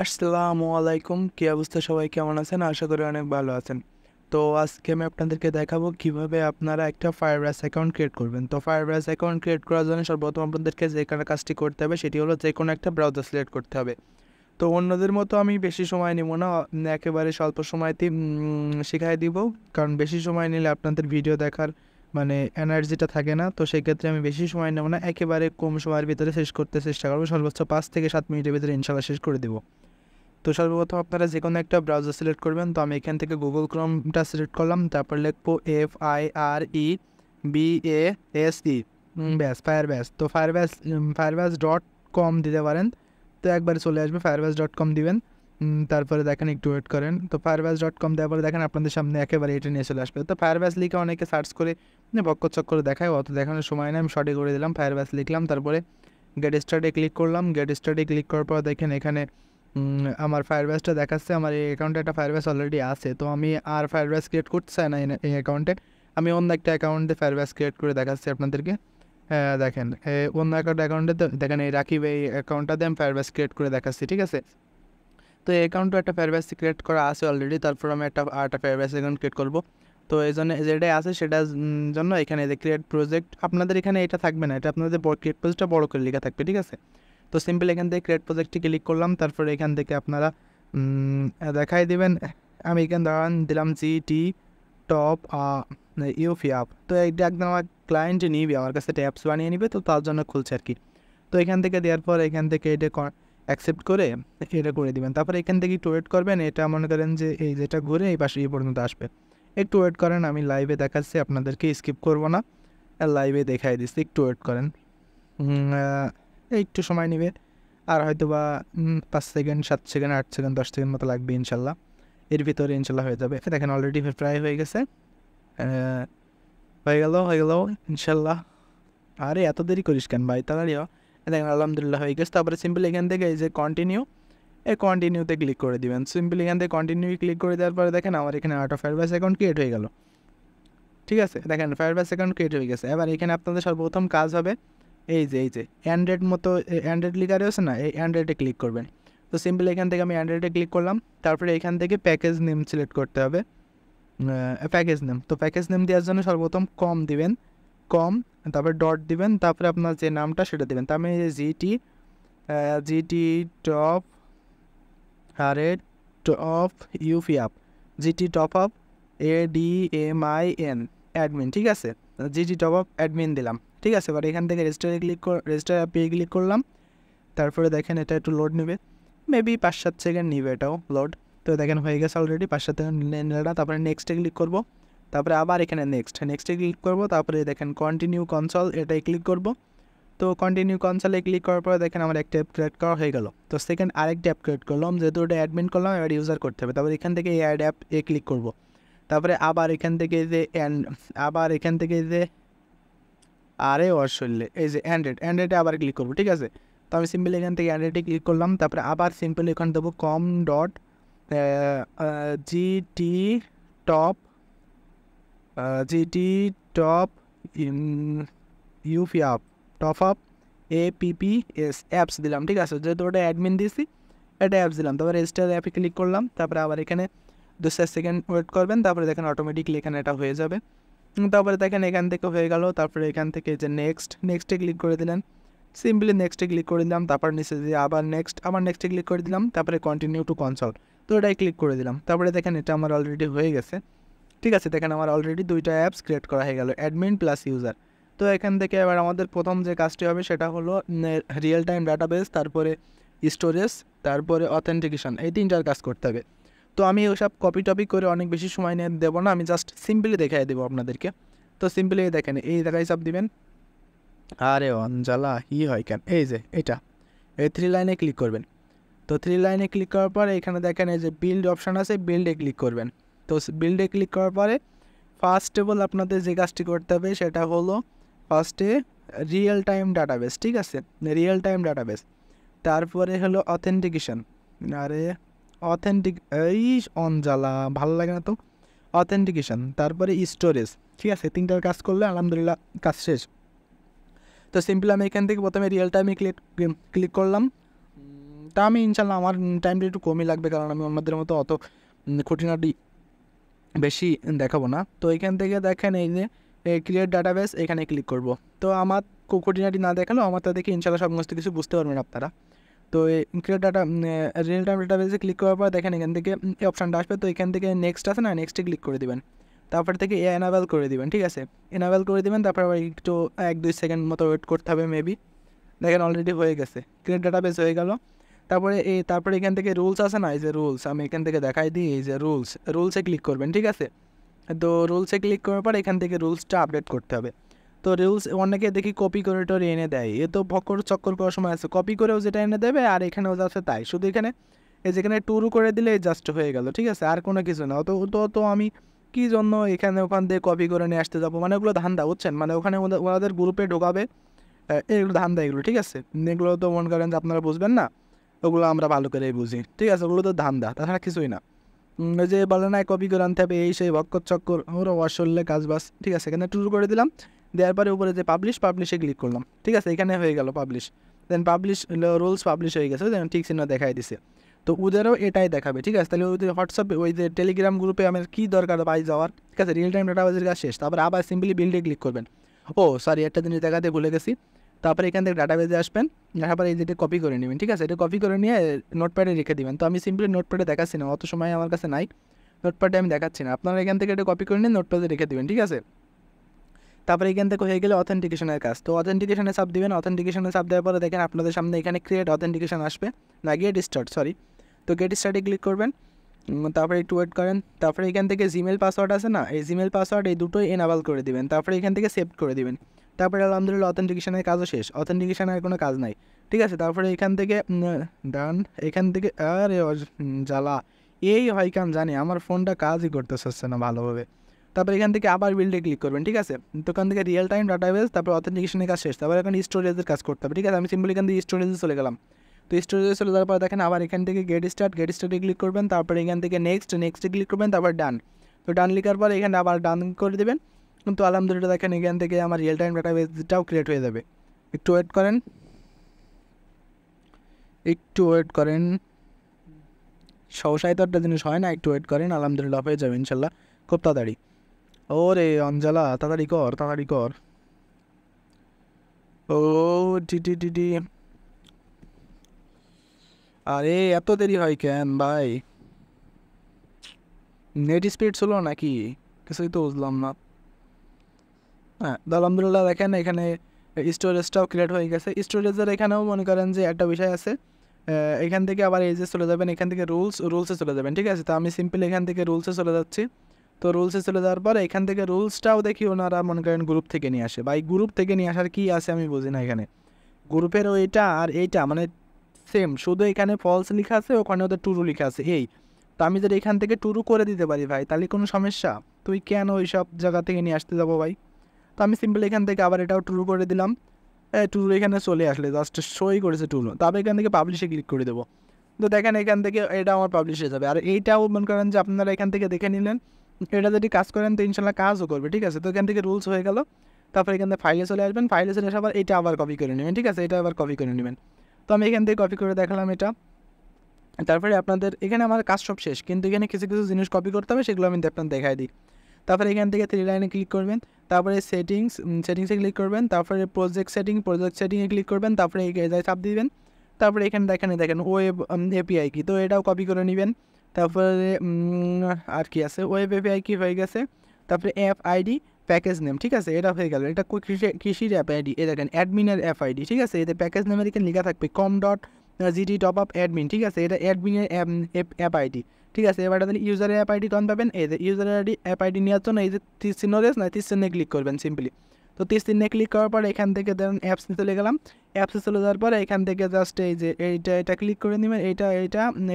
আসসালামু আলাইকুম, কি অবস্থা? সবাই কেমন আছেন? আশা করি অনেক ভালো আছেন। তো আজকে আমি আপনাদেরকে দেখাবো কিভাবে আপনারা একটা Firebase অ্যাকাউন্ট ক্রিয়েট করবেন। তো Firebase অ্যাকাউন্ট ক্রিয়েট করার জন্য সর্বপ্রথম আপনাদেরকে যে কাজটি করতে হবে সেটি হলো যে কোনো একটা ব্রাউজার সিলেক্ট করতে হবে। তো অন্যদের মতো আমি বেশি সময় নিব না, একেবারে স্বল্প সময়তেই শিখাই দিব, কারণ বেশি সময় নিলে আপনাদের ভিডিও দেখার এনার্জিটা থাকে না। তো সেক্ষেত্রে আমি বেশি সময় নেব না, একেবারে কম সময়ের ভিতরে শেষ করতে চেষ্টা করবো। সর্বোচ্চ 5 থেকে 7 মিনিটের ভিতরে ইনশাল্লাহ শেষ করে দেবো। তো সর্বপ্রথম আপনারা যে কোনো একটা ব্রাউজার সিলেক্ট করবেন। তো আমি এখান থেকে গুগল ক্রোমটা সিলেক্ট করলাম, তারপর লিখবো FIREBASE, ব্যাস Firebase। তো Firebase.com দিতে পারেন, তো একবারে চলে আসবে। Firebase.com দিবেন, তারপরে দেখেন একটু ওয়েট করেন। তো Firebase.com দেওয়ার পরে দেখেন আপনাদের সামনে একেবারে এটা নিয়ে চলে আসবে। তো Firebase লিখে অনেকে সার্চ করে বক্কর চক্কর দেখায়, অত দেখানোর সময় নেই, আমি শর্টে করে দিলাম, Firebase লিখলাম, তারপরে গেট স্টার্টে ক্লিক করলাম। গেট স্টার্টে ক্লিক করার পর দেখেন এখানে আমার Firebaseটা দেখাচ্ছে। আমার এই অ্যাকাউন্টে একটা Firebase অলরেডি আছে, তো আমি আর Firebase ক্রিয়েট করতে চাই না এই অ্যাকাউন্টে। আমি অন্য একটা অ্যাকাউন্টে Firebase ক্রিয়েট করে দেখাচ্ছি আপনাদেরকে। দেখেন অন্য অ্যাকাউন্টে দেখেন এই রাকিব এই অ্যাকাউন্টটাতে আমি Firebase ক্রিয়েট করে দেখাচ্ছি, ঠিক আছে। তো এই অ্যাকাউন্টও একটা Firebase ক্রিয়েট করা আছে অলরেডি, তারপর আমি একটা Firebase অ্যাকাউন্ট ক্রিয়েট করবো। তো এই জন্য যেটাই আছে সেটার জন্য এখানে যে ক্রিয়েট প্রজেক্ট, আপনাদের এখানে এটা থাকবে না, এটা আপনাদের ক্রিয়েট প্রজেক্টটা বড় করে লেখা থাকবে, ঠিক আছে। তো সিম্পল এখান থেকে ক্রিয়েট প্রজেক্টটি ক্লিক করলাম, তারপরে এখান থেকে আপনারা দেখাই দিবেন। আমি এখানে দিলাম GT টপ ইউফি অ্যাপ। তো এইটা একদম আমার ক্লায়েন্ট নিবে, আমার কাছে অ্যাপস বানিয়ে নিবে, তো তার জন্য খুলছে আর কি। তো এখান থেকে দেওয়ার পর এখান থেকে এটা অ্যাকসেপ্ট করে এটা করে দিবেন। তারপরে এখান থেকে একটু ওয়েট করবেন, এটা মনে করেন যে এই যেটা ঘুরে এই পাশে এই পর্যন্ত আসবে। একটু ওয়েট করেন, আমি লাইভে দেখাচ্ছি আপনাদেরকে, স্কিপ করবো না, লাইভে দেখাই দিচ্ছি, একটু ওয়েট করেন। একটু সময় নেবে, আর হয়তো বা 5 সেকেন্ড, 7 সেকেন্ড, 8 সেকেন্ড, 10 সেকেন্ড মতো লাগবে ইনশাল্লাহ। এর ভিতরে ইনশাল্লাহ হয়ে যাবে। দেখেন অলরেডি প্রায় হয়ে গেছে, হয়ে গেল ইনশাল্লাহ। আরে এত দেরি করিস কেন ভাই, তাড়াতাড়ি হ। দেখেন আলহামদুলিল্লাহ হয়ে গেছে। তারপরে সিম্পল এখান থেকে এই যে কন্টিনিউ, এই কন্টিনিউতে ক্লিক করে দিবেন। সিম্পল এখান থেকে কন্টিনিউ ক্লিক করে দেওয়ার পরে দেখেন আমার এখানে Firebase অ্যাকাউন্ট ক্রিয়েট হয়ে গেল, ঠিক আছে। দেখেন Firebase অ্যাকাউন্ট ক্রিয়েট হয়ে গেছে। এবার এখানে আপনাদের সর্বপ্রথম কাজ হবে এই যে অ্যান্ড্রয়েড মতো অ্যান্ড্রয়েড লিখা রয়েছে না, এই অ্যান্ড্রয়েডে ক্লিক করবেন। তো সিম্পল এখান থেকে আমি অ্যান্ড্রয়েডে ক্লিক করলাম, তারপরে এখান থেকে প্যাকেজ নেম সিলেক্ট করতে হবে, প্যাকেজ নেম। তো প্যাকেজ নেম দেওয়ার জন্য সর্বপ্রথম কম দিবেন, কম, তারপরে ডট দিবেন, তারপরে আপনার যে নামটা সেটা দেবেন। তার মানে GT top top UP app, GT top up ADMIN admin, ঠিক আছে। জিটি টপ আপ অ্যাডমিন দিলাম, ঠিক আছে। এবার এখান থেকে রেজিস্টার অ্যাপে ক্লিক করলাম, তারপরে দেখেন এটা একটু লোড নেবে, মেবি 5-7 সেকেন্ড নিবে এটাও লোড। তো দেখেন হয়ে গেছে অলরেডি 5-7 সেকেন্ড নিলে, তারপরে নেক্সটে ক্লিক করব, তারপরে আবার এখানে নেক্সটে ক্লিক করব, তারপরে দেখেন কন্টিনিউ কনসোল এটাই ক্লিক করব। তো কন্টিনিউ কনসোলে ক্লিক করার পরে দেখেন আমার একটা অ্যাপ ক্রিয়েট করা হয়ে গেল। তো সেকেন্ড আরেকটা অ্যাপ ক্রিয়েট করলাম, যেহেতু ওটা অ্যাডমিন করলাম, এবার ইউজার করতে হবে। তারপরে এখান থেকে অ্যাড অ্যাপ ক্লিক করব, তারপরে আবার এখান থেকে যে আরে অসলে এই যে অ্যান্ড্রয়েডে আবার ক্লিক করবো, ঠিক আছে। তো আমি সিম্পলি এখান থেকে অ্যান্ড্রয়েডে ক্লিক করলাম, তারপরে আবার সিম্পলি এখানে দেবো com dot GT top UP app top up APPS apps দিলাম, ঠিক আছে। যেহেতু ওটা অ্যাডমিন দিয়েছি, এটা অ্যাপস দিলাম। তারপরে রেজিস্টার অ্যাপে ক্লিক করলাম, তারপরে আবার এখানে 2-4 সেকেন্ড ওয়েট করবেন, তারপরে দেখেন অটোমেটিকলি এখানে এটা হয়ে যাবে। তারপরে দেখেন এখান থেকে হয়ে গেল, তারপরে এখান থেকে যে নেক্সটে ক্লিক করে দিলেন, সিম্পলি নেক্সটে ক্লিক করে দিলাম, তারপর নিচে দিয়ে আবার নেক্সটে ক্লিক করে দিলাম, তারপরে কন্টিনিউ টু কনসোল, তো এটাই ক্লিক করে দিলাম। তারপরে দেখেন এটা আমার অলরেডি হয়ে গেছে, ঠিক আছে। দেখেন আমার অলরেডি 2টা অ্যাপস ক্রিয়েট করা হয়ে গেল, অ্যাডমিন প্লাস ইউজার। তো এখান থেকে এবার আমাদের প্রথম যে কাজটি হবে সেটা হলো রিয়েল টাইম ডাটাবেস, তারপরে স্টোরেজ, তারপরে অথেন্টিকেশন, এই 3টার কাজ করতে হবে। তো আমি ওসব কপি করে অনেক বেশি সময় নিয়ে দেবো না, আমি জাস্ট সিম্পলি দেখাই দেবো আপনাদেরকে। তো সিম্পলি দেখেন এই জায়গায় সব দিবেন। আরে অঞ্জালা হয় কেন, এই যে এটা এই 3 লাইনে ক্লিক করবেন। তো 3 লাইনে ক্লিক করার পরে এখানে দেখেন এই যে বিল্ড অপশান আছে, বিল্ডে ক্লিক করবেন। তো বিল্ডে ক্লিক করার পরে ফার্স্ট অফ অল আপনাদের যে কাজটি করতে হবে সেটা হলো ফার্স্টে রিয়েল টাইম ডাটাবেস, ঠিক আছে, রিয়েল টাইম ডাটাবেস। তারপরে হলো অথেন্টিকেশন, আরে এই অঞ্জালা ভালো লাগে না তো, অথেন্টিকেশন, তারপরে স্টোরেজ, ঠিক আছে। 3টার কাজ করলে আলহামদুলিল্লাহ কাজ শেষ। তো সিম্পল আমি এখান থেকে প্রথমে রিয়েল টাইমে ক্লিক করলাম, তা আমি ইনশাল্লাহ আমার টাইমটা একটু কমই লাগবে, কারণ আমি অন্যদের মতো অত খুঁটিনাটি বেশি দেখাবো না। তো এখান থেকে দেখেন এই যে ক্রিয়েট ডাটাবেস, এখানে ক্লিক করব। তো আমার খুঁটিনাটি না দেখালেও আমার তা দেখে ইনশাল্লাহ সমস্ত কিছু বুঝতে পারবেন আপনারা। তো ক্রিয়েট ডাটা রিয়েল টাইম ডাটাবেসে ক্লিক করার পর দেখেন এখান থেকে এই অপশানটা আসবে। তো এখান থেকে নেক্সট আছে না, নেক্সটে ক্লিক করে দেবেন, তারপর থেকে এনাবেল করে দেবেন, ঠিক আছে। এনাবেল করে দেবেন, তারপর আবার একটু 1-2 সেকেন্ড মতো ওয়েট করতে হবে মেবি। দেখেন অলরেডি হয়ে গেছে, ক্রিয়েট ডাটাবেস হয়ে গেল। তারপরে এখান থেকে রুলস আছে না, এই যে রুলস, আমি এখান থেকে দেখাই দিই। এই যে রুলসে ক্লিক করবেন, ঠিক আছে। তো রুলসে ক্লিক করার পর এখান থেকে রুলসটা আপডেট করতে হবে। তো রুলস অনেকে দেখি কপি করে টোরে এনে দেয়, এ তো ভক্কর চক্কর করার সময় আছে, কপি করেও যেটা এনে দেবে আর এখানেও যাচ্ছে তাই, শুধু এখানে এই যেখানে টুরু করে দিলে জাস্ট হয়ে গেল, ঠিক আছে, আর কোনো কিছু না। তো আমি কী জন্য এখানে ওখান দিয়ে কপি করে নিয়ে আসতে যাবো, মানে ওগুলো ধান্দা, বুঝছেন, মানে ওখানে ওদের গ্রুপে ঢোকাবে, এগুলো ধান্দা এগুলো, ঠিক আছে। এগুলো তো মনে করেন যে আপনারা বুঝবেন না, ওগুলো আমরা ভালো করেই বুঝি, ঠিক আছে, ওগুলো তো ধান্দা, তাছাড়া কিছুই না। ওই যে বলে না কপি করে আনতে হবে, এই সেই ভক্কর চক্কর, ওরা অসল্লে কাজ বাস, ঠিক আছে। এখানে টুর করে দিলাম, দেওয়ার পরে উপরে যে পাবলিশে ক্লিক করলাম, ঠিক আছে, এখানে হয়ে গেল পাবলিশ। দেন পাবলিশ রুলস পাবলিশ হয়ে গেছে, দেন ঠিক চিহ্ন দেখাই দিছে। তো ওদেরও এটাই দেখাবে, ঠিক আছে। তাহলে ওদের হোয়াটসঅ্যাপে ওই যে টেলিগ্রাম গ্রুপে আমার কী দরকার পাই যাওয়ার, ঠিক আছে, রিয়েল টাইম ডাটাবেসের কাজ শেষ। তারপর আবার সিম্পলি বিল্ডে ক্লিক করবেন। ও সরি, একটা জিনিস দেখাতে ভুলে গেছি। তারপরে এখান থেকে ডাটাবেসে আসবেন, দেখার পরে এই যেটা কপি করে নেবেন, ঠিক আছে, এটা কপি করে নিয়ে নোটপ্যাডে রেখে দেবেন। তো আমি সিম্পলি নোটপ্যাডে দেখাচ্ছি না, অত সময় আমার কাছে নাই, নোটপ্যাডে আমি দেখাচ্ছি না, আপনারা এখান থেকে এটা কপি করে নিয়ে নোটপ্যাডে রেখে দেবেন, ঠিক আছে। তারপরে এখান থেকে হয়ে গেলে অথেন্টিকেশনের কাজ। তো অথেন্টিকেশনে চাপ দিবেন, অথেন্টিকেশনে চাপ দেওয়ার পরে দেখেন আপনাদের সামনে এখানে ক্রিয়েট অথেন্টিকেশন আসবে, না গেট স্টার্ট, সরি। তো গেট স্টার্টে ক্লিক করবেন, তারপরে একটু ওয়েট করেন। তারপরে এখান থেকে জিমেল পাসওয়ার্ড আছে না, এই জিমেল পাসওয়ার্ড এই দুটোই এনাবেল করে দিবেন, তারপরে এখান থেকে সেভ করে দিবেন। তারপরে আলহামদুলিল্লাহ অথেন্টিকেশনের কাজও শেষ, অথেন্টিকেশনের কোনো কাজ নাই, ঠিক আছে। তারপরে এখান থেকে ডান, এখান থেকে আরে জ্বালা এই হয় কাম জানি, আমার ফোনটা কাজই করতে চাচ্ছে না ভালোভাবে। তারপরে এখান থেকে আবার বিল্ডে ক্লিক করবেন, ঠিক আছে। তো এখান থেকে রিয়েল টাইম ডাটাবেস, তারপর অথেন্টিকেশনের কাজ শেষ, তারপরে এখন স্টোরেজের কাজ করতে হবে, ঠিক আছে। আমি সিম্পলি এখান থেকে স্টোরেজে চলে গেলাম। তো স্টোরেজে চলে যাওয়ার পর দেখেন আবার এখান থেকে গেট স্টার্টে ক্লিক করবেন, তারপরে এখান থেকে নেক্সটে ক্লিক করবেন, তারপর ডান। তো ডান লিখার পর এখানে আবার ডান করে দেবেন। কিন্তু আলহামদুলিল্লাহ দেখেন এখান থেকে আমার রিয়েল টাইম ডাটাবেসটাও ক্রিয়েট হয়ে যাবে। একটু ওয়েট করেন, সহসায় তো একটা জিনিস হয় না, একটু ওয়েট করেন, আলহামদুলিল্লাহ হয়ে যাবে ইনশাল্লাহ খুব তাড়াতাড়ি। ওরে অঞ্জলা তাড়াতাড়ি কর। ও টি আরে এত দেরি হয় কেন ভাই, নেট স্পিড ছিল নাকি, কিছুই তো বুঝলাম না। হ্যাঁ, আলহামদুলিল্লাহ দেখেন এখানে স্টোরেজটাও ক্রিয়েট হয়ে গেছে। স্টোরেজের এখানেও মনে করেন যে একটা বিষয় আছে, এখান থেকে আবার এই যে চলে যাবেন, এখান থেকে রুলসে চলে যাবেন, ঠিক আছে। তো আমি সিম্পল এখান থেকে রুলসে চলে যাচ্ছি। তো রুলসে চলে যাওয়ার পরে এখান থেকে রুলসটাও দেখি ওনারা মনে করেন গ্রুপ থেকে নিয়ে আসে, বা এই গ্রুপ থেকে নিয়ে আসার কী আছে আমি বুঝি না। এখানে গ্রুপের ওইটা আর এইটা মানে সেম, শুধু এখানে ফলস লেখা আছে, ওখানে ওদের টুরু লেখা আছে এই। তো আমি যদি এখান থেকে টুরু করে দিতে পারি ভাই, তাহলে কোনো সমস্যা, তুই কেন ওই সব জায়গা থেকে নিয়ে আসতে যাবো ভাই। তো আমি সিম্পল এখান থেকে আবার এটাও টুরু করে দিলাম, টুরু এখানে চলে আসলে জাস্ট শোই করেছে টুরু। তবে এখান থেকে পাবলিশে ক্লিক করে দেবো। তো দেখেন এখান থেকে এটা আমার পাবলিশ হয়ে যাবে। আর এইটাও মনে করেন যে আপনারা এখান থেকে দেখে নিলেন, এটা যদি কাজ করেন তো ইনশাল্লাহ কাজও করবে, ঠিক আছে। তো এখান থেকে রুলস হয়ে গেল। তারপর এখান থেকে ফাইলে চলে আসবেন, ফাইলে চলে আসার পর এটা আবার কপি করে নেবেন, ঠিক আছে, এটা আবার কপি করে নেবেন। তো আমি এখান থেকে কপি করে দেখালাম এটা। তারপরে আপনাদের এখানে আমার কাজ সব শেষ, কিন্তু এখানে কিছু জিনিস কপি করতে হবে, সেগুলো আমি আপনার দেখাই দিই। তারপরে এখান থেকে 3 লাইনে ক্লিক করবেন, তারপরে সেটিংসে ক্লিক করবেন, তারপরে প্রজেক্ট সেটিংয়ে ক্লিক করবেন, তারপরে এই চাপ দিবেন। তারপরে এখানে দেখেন ওয়েব এপিআই কি, তো এটাও কপি করে নেবেন। তারপরে আর কি আছে, ওয়েব এপিআই কি হয়ে গেছে। তারপরে অ্যাপ আইডি প্যাকেজ নেম, ঠিক আছে, এটা হয়ে গেল। এটা কৃষির অ্যাপ আইডি, এ দেখেন অ্যাডমিনের অ্যাপ আইডি, ঠিক আছে। এতে প্যাকেজ নেমের এখানে লেখা থাকবে com.gt topup admin, ঠিক আছে, এটা অ্যাডমিনের অ্যাপ আইডি, ঠিক আছে। এবার তাহলে ইউজারের অ্যাপ আইডি কম পাবেন, এই যে ইউজারের অ্যাপ আইডি নেওয়ার জন্য এই যে 30 চিহ্ন রয়েছে না, 30 চিহ্নে ক্লিক করবেন সিম্পলি। তো 30 চিহ্নে ক্লিক করার পর এখান থেকে ধরুন অ্যাপসে চলে গেলাম। অ্যাপসে চলে যাওয়ার পরে এখান থেকে জাস্ট এই যে এটা ক্লিক করে নেবেন,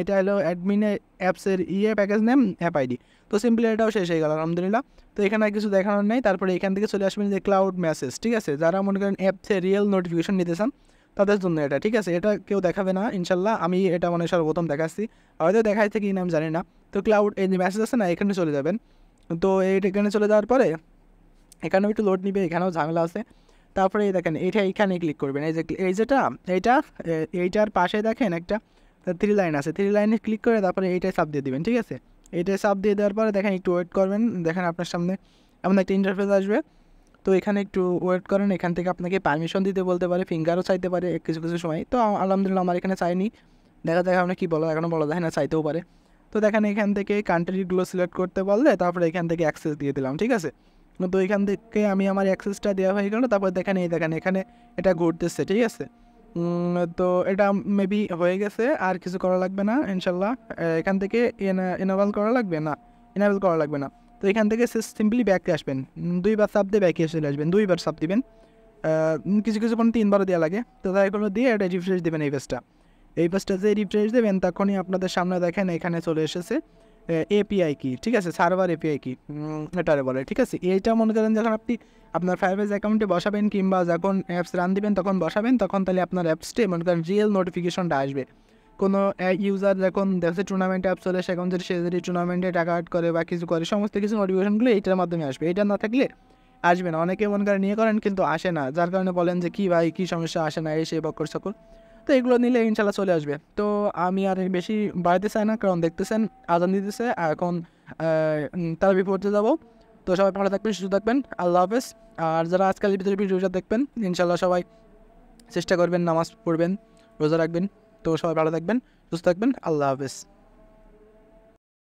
এটা হলো অ্যাডমিনের অ্যাপসের প্যাকেজ নেম অ্যাপ আইডি। তো সিম্পলি এটাও শেষ হয়ে গেল আলহামদুলিল্লাহ। তো এখানে আর কিছু দেখানোর নেই। তারপরে এখান থেকে চলে আসবেন যে ক্লাউড মেসেজ, ঠিক আছে, যারা মনে করেন অ্যাপসে রিয়েল নোটিফিকেশন নিতে চান তাদের জন্য এটা, ঠিক আছে। এটা কেউ দেখাবে না ইনশাল্লাহ, আমি এটা মানে সর্বপ্রথম দেখাচ্ছি, হয়তো দেখাইছে কি না আমি জানি না। তো ক্লাউড এই যে মেসেজ আছে না, এখানে চলে যাবেন। তো এখানে চলে যাওয়ার পরে এখানেও একটু লোড নিবে, এখানেও ঝামেলা আছে। তারপরে দেখেন এইখানে ক্লিক করবেন, এইটার পাশে দেখেন একটা 3 লাইন আছে, 3 লাইনে ক্লিক করে তারপরে এইটাই সাব দিয়ে দিবেন, ঠিক আছে। এইটাই সাব দিয়ে দেওয়ার পরে দেখেন একটু ওয়েট করবেন, দেখেন আপনার সামনে এমন একটা ইন্টারফেস আসবে। তো এখানে একটু ওয়েট করেন, এখান থেকে আপনাকে পারমিশন দিতে বলতে পারে, ফিঙ্গারও চাইতে পারে কিছু কিছু সময়। তো আলহামদুলিল্লাহ আমার এখানে চাইনি, দেখা যায় আপনি কী বলো, এখনও বলা যায় না, চাইতেও পারে। তো দেখেন এখান থেকে কান্ট্রিগুলো সিলেক্ট করতে বললে তারপরে এখান থেকে অ্যাক্সেস দিয়ে দিলাম, ঠিক আছে। তো এখান থেকে আমি আমার অ্যাক্সেসটা দেওয়া হয়ে গেল। তারপর দেখেন এখানে এটা ঘুরতেছে, ঠিক আছে। তো এটা মেবি হয়ে গেছে, আর কিছু করা লাগবে না ইনশাল্লাহ। এখান থেকে এনাবেল করা লাগবে না, এনাবেল করা লাগবে না। তো এখান থেকে সিম্পলি ব্যাকে আসবেন, 2বার সাব দিয়ে ব্যাকে চলে আসবেন, 2বার সাব দিবেন, কিছু কিছু পর্যন্ত 3বারও দেওয়া লাগে। তো তাই এগুলো দিয়ে এটা রিফ্রেশ দেবেন, এই পেজটা যে রিফ্রেশ দেবেন তখনই আপনাদের সামনে দেখেন এখানে চলে এসেছে এপিআই কি, ঠিক আছে, সার্ভার এপিআই কি এটারে বলে, ঠিক আছে। এইটা মনে করেন যখন আপনি আপনার ফায়ারবেস অ্যাকাউন্টে বসাবেন কিংবা যখন অ্যাপস রান দিবেন তখন বসাবেন, তখন তাহলে আপনার অ্যাপসটে মনে করেন রিয়েল নোটিফিকেশনটা আসবে। কোনো ইউজার যখন দেখছে টুর্নামেন্টে অ্যাপ চলে, সেখন যদি সে যদি টুর্নামেন্টে টাকা অ্যাড করে বা কিছু করে, সমস্ত কিছু নোটিফিকেশনগুলো এইটার মাধ্যমে আসবে। এটা না থাকলে আসবে না। অনেকে মনে করেন নিয়ে করেন কিন্তু আসে না, যার কারণে বলেন যে কী ভাই কী সমস্যা, আসে না, এসে বকর সকল। তো এগুলো নিলে ইনশাল্লাহ চলে আসবে। তো আমি আর বেশি বাড়াতে চাই না, কারণ দেখতেছেন আজান দিতেছে, এখন তারাবি পড়তে যাবো। তো সবাই ভালো থাকবেন, সুস্থ থাকবেন, আল্লাহ হাফেজ। আর যারা আজকালের ভিতরে ভিডিওটা দেখবেন ইনশাল্লাহ সবাই চেষ্টা করবেন নামাজ পড়বেন, রোজা রাখবেন। তো সবাই ভালো থাকবেন, সুস্থ থাকবেন, আল্লাহ হাফেজ।